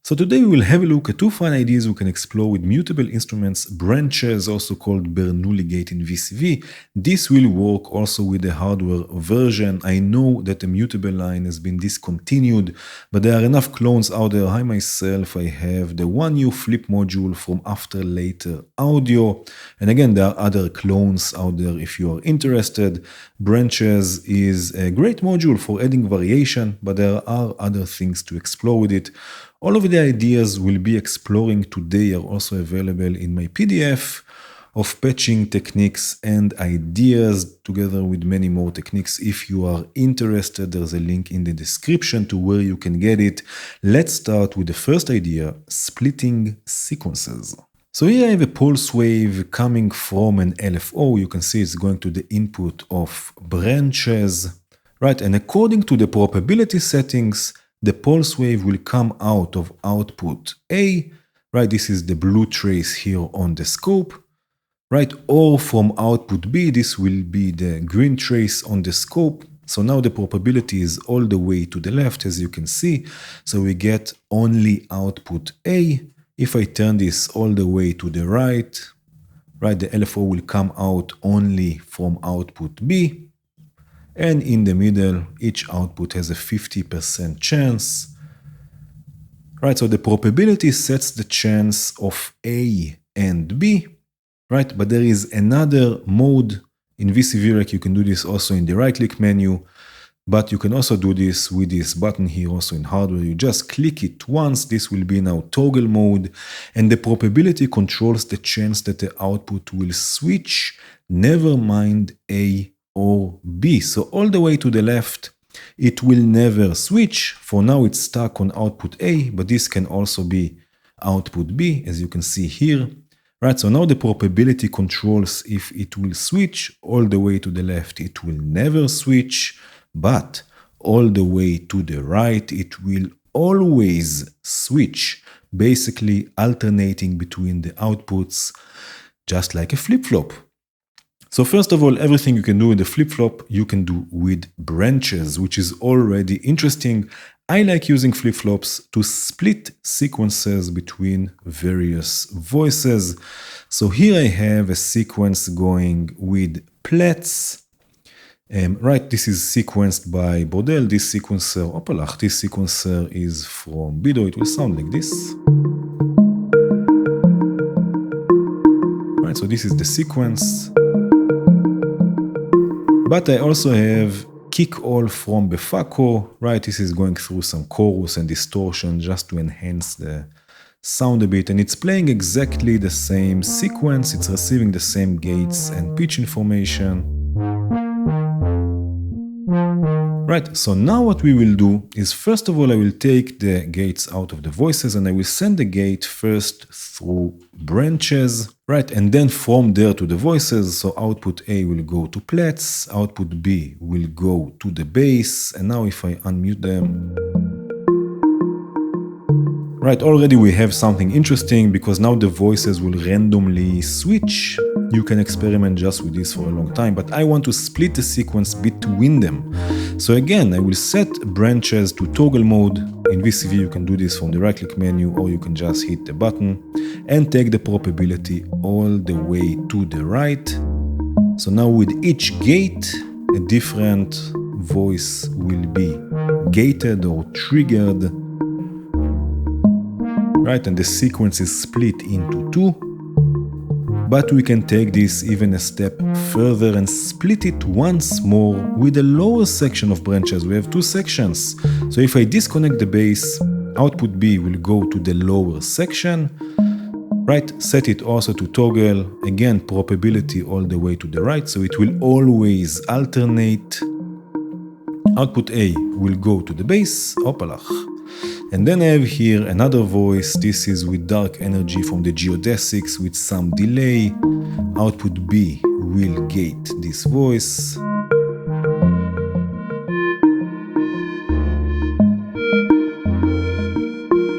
So today we will have a look at two fun ideas we can explore with Mutable Instruments Branches, also called Bernoulli gate in VCV. This will work also with the hardware version. I know that the mutable line has been discontinued, but there are enough clones out there. I myself, I have the One U flip module from After Later Audio. And again, there are other clones out there if you are interested. Branches is a great module for adding variation, but there are other things to explore with it. All of the ideas we'll be exploring today are also available in my PDF of patching techniques and ideas, together with many more techniques. If you are interested, there's a link in the description to where you can get it. Let's start with the first idea, splitting sequences. So here I have a pulse wave coming from an LFO. You can see it's going to the input of branches, right? And according to the probability settings, the pulse wave will come out of output A, right? This is the blue trace here on the scope, right? Or from output B, this will be the green trace on the scope. So now the probability is all the way to the left, as you can see. So we get only output A. If I turn this all the way to the right, the LFO will come out only from output B. And in the middle, each output has a 50% chance. Right, so the probability sets the chance of A and B, right? But there is another mode in VCV. You can do this also in the right-click menu, but you can also do this with this button here also in hardware. You just click it once. This will be now toggle mode, and the probability controls the chance that the output will switch, never mind A or B. So all the way to the left, it will never switch. For now, it's stuck on output A, but this can also be output B, as you can see here. Right, so now the probability controls if it will switch. All the way to the left, it will never switch, but all the way to the right, it will always switch, basically alternating between the outputs, just like a flip-flop. So first of all, everything you can do with the flip-flop, you can do with branches, which is already interesting. I like using flip-flops to split sequences between various voices. So here I have a sequence going with plats. Right, this is sequenced by Bordel. This sequencer is from Bido. It will sound like this. Right, so this is the sequence. But I also have kick all from Befaco, right? This is going through some chorus and distortion just to enhance the sound a bit. And it's playing exactly the same sequence. It's receiving the same gates and pitch information. Right, so now what we will do is, first of all, I will take the gates out of the voices and I will send the gate first through branches, right? And then from there to the voices. So output A will go to plats, output B will go to the bass. And now if I unmute them, right, already we have something interesting because now the voices will randomly switch. You can experiment just with this for a long time, but I want to split the sequence between them. So again, I will set branches to toggle mode. In VCV, you can do this from the right-click menu, or you can just hit the button and take the probability all the way to the right. So now with each gate, a different voice will be gated or triggered. Right, and the sequence is split into two. But we can take this even a step further and split it once more with a lower section of branches. We have two sections. So if I disconnect the bass, output B will go to the lower section. Right, set it also to toggle. Again, probability all the way to the right. So it will always alternate. Output A will go to the bass. Opalach. And then I have here another voice. This is with dark energy from the geodesics with some delay. Output B will gate this voice.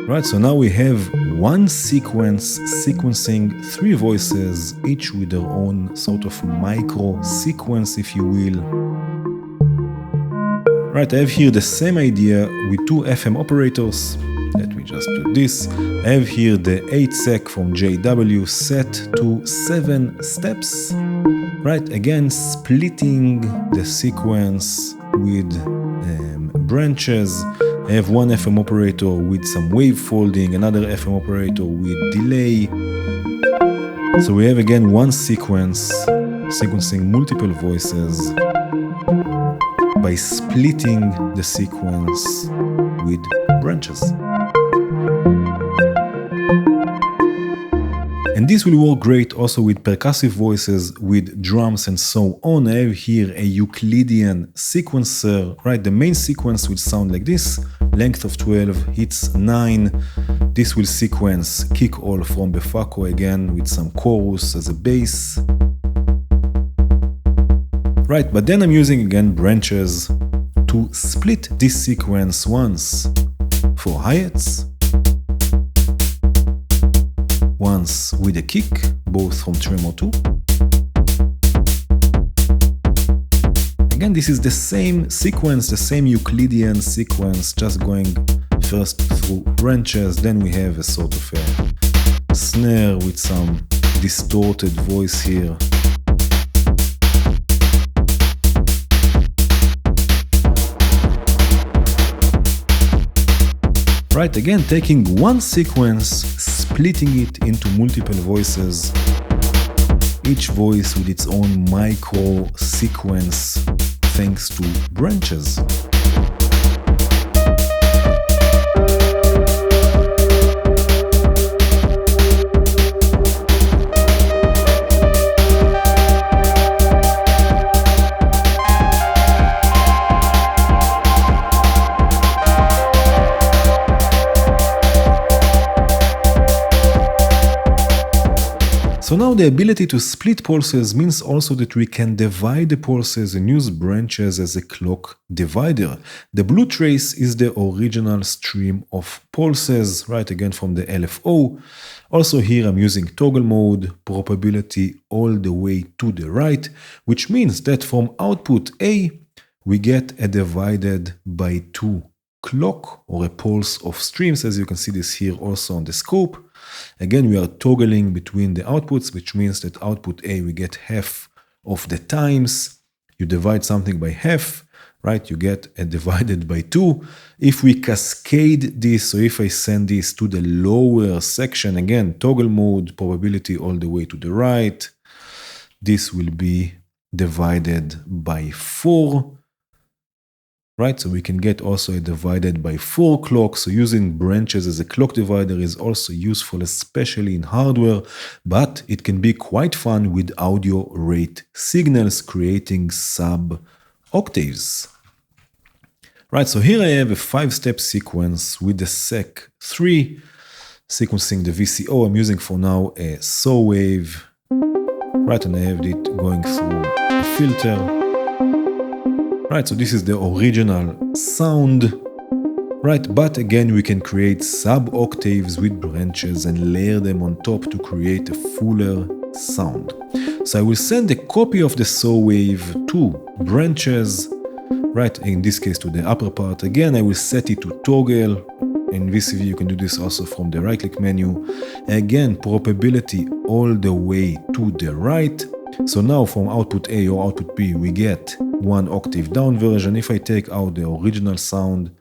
Right, so now we have one sequence sequencing three voices, each with their own sort of micro sequence, if you will. Right, I have here the same idea with two FM operators. Let me just do this. I have here the 8 sec from JW set to 7 steps. Right, again, splitting the sequence with branches. I have one FM operator with some wave folding, another FM operator with delay. So we have again one sequence, sequencing multiple voices by splitting the sequence with branches. And this will work great also with percussive voices, with drums and so on. I have here a Euclidean sequencer, right? The main sequence will sound like this, length of 12, hits 9. This will sequence kick all from Befaco again with some chorus as a bass. Right, but then I'm using again branches to split this sequence once for hi-hats, once with a kick, both from Tremor 2. Again, this is the same sequence, the same Euclidean sequence, just going first through branches, then we have a sort of a snare with some distorted voice here. Right, again, taking one sequence, splitting it into multiple voices, each voice with its own micro sequence thanks to branches. So now the ability to split pulses means also that we can divide the pulses and use branches as a clock divider. The blue trace is the original stream of pulses, right, again from the LFO. Also here I'm using toggle mode, probability all the way to the right, which means that from output A, we get a divided by 2 clock or a pulse of streams, as you can see this here also on the scope. Again, we are toggling between the outputs, which means that output A, we get half of the times. You divide something by half, right? You get a divided by 2. If we cascade this, so if I send this to the lower section, again, toggle mode, probability all the way to the right, this will be divided by 4. Right, so we can get also a divided by 4 clock. So using branches as a clock divider is also useful, especially in hardware, but it can be quite fun with audio rate signals, creating sub-octaves. Right, so here I have a 5-step sequence with the Sec 3, sequencing the VCO. I'm using for now a saw wave, right, and I have it going through a filter. Right, so this is the original sound, right, but again we can create sub-octaves with branches and layer them on top to create a fuller sound. So I will send a copy of the saw wave to branches, right, in this case to the upper part. Again, I will set it to toggle. In VCV you can do this also from the right-click menu. Again, probability all the way to the right. So now from output A or output B, we get 1 octave down version. If I take out the original sound,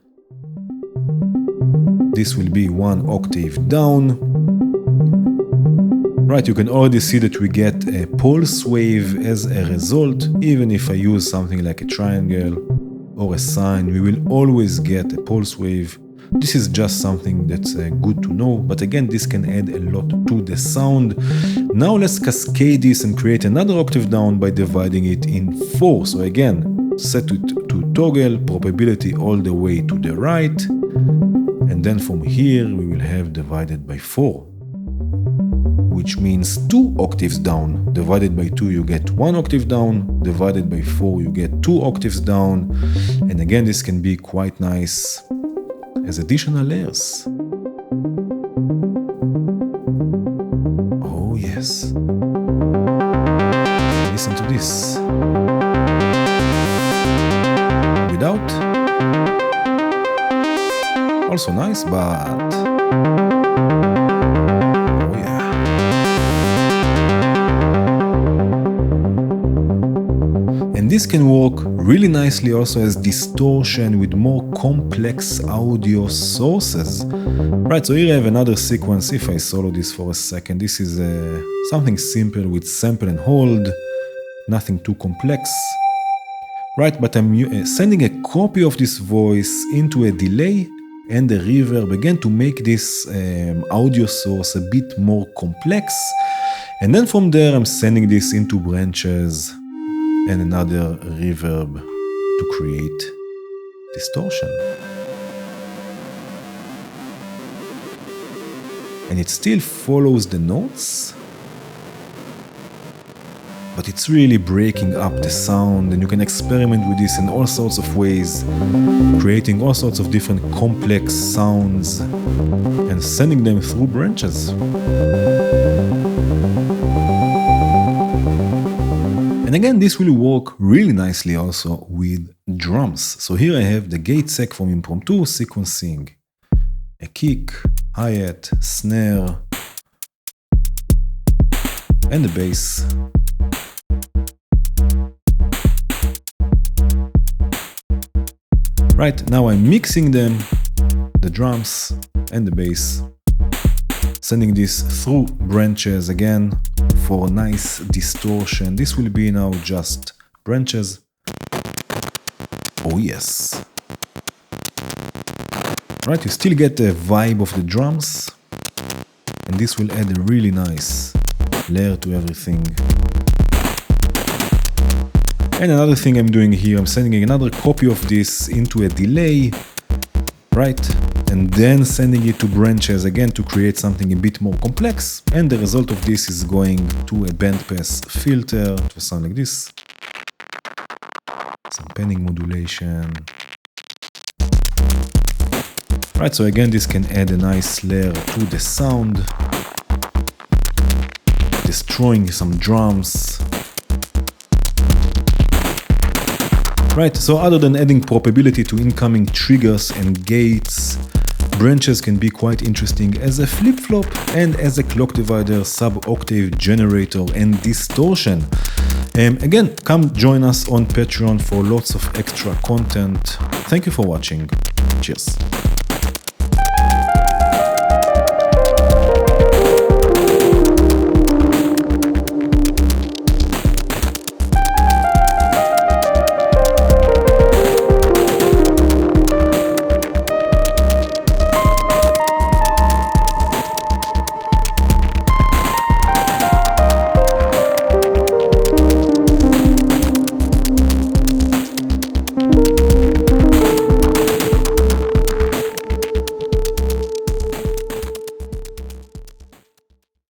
this will be 1 octave down. Right, you can already see that we get a pulse wave as a result. Even if I use something like a triangle or a sine, we will always get a pulse wave. This is just something that's good to know, but again, this can add a lot to the sound. Now let's cascade this and create another octave down by dividing it in 4. So again, set it to toggle, probability all the way to the right, and then from here we will have divided by 4, which means 2 octaves down. Divided by 2 you get 1 octave down, divided by 4 you get 2 octaves down, and again this can be quite nice as additional layers. Oh yes. Listen to this. Without. Also nice, but oh yeah. And this can work really nicely also as distortion with more complex audio sources. Right, so here I have another sequence. If I solo this for a second, this is something simple with sample and hold, nothing too complex. Right, but I'm sending a copy of this voice into a delay and a reverb again to make this audio source a bit more complex. And then from there I'm sending this into branches and another reverb to create distortion. And it still follows the notes, but it's really breaking up the sound, and you can experiment with this in all sorts of ways, creating all sorts of different complex sounds and sending them through branches. And again, this will work really nicely also with drums. So here I have the gate sec from Impromptu sequencing a kick, hi-hat, snare, and the bass. Right, now I'm mixing them, the drums and the bass, sending this through branches again for nice distortion. This will be now just branches. Oh yes. Right, you still get the vibe of the drums, and this will add a really nice layer to everything. And another thing I'm doing here, I'm sending another copy of this into a delay, right? And then sending it to branches again to create something a bit more complex. And the result of this is going to a bandpass filter to sound like this. Some panning modulation. Right, so again, this can add a nice layer to the sound, destroying some drums. Right, so other than adding probability to incoming triggers and gates, branches can be quite interesting as a flip-flop and as a clock divider, sub-octave generator, and distortion. Again, come join us on Patreon for lots of extra content. Thank you for watching. Cheers.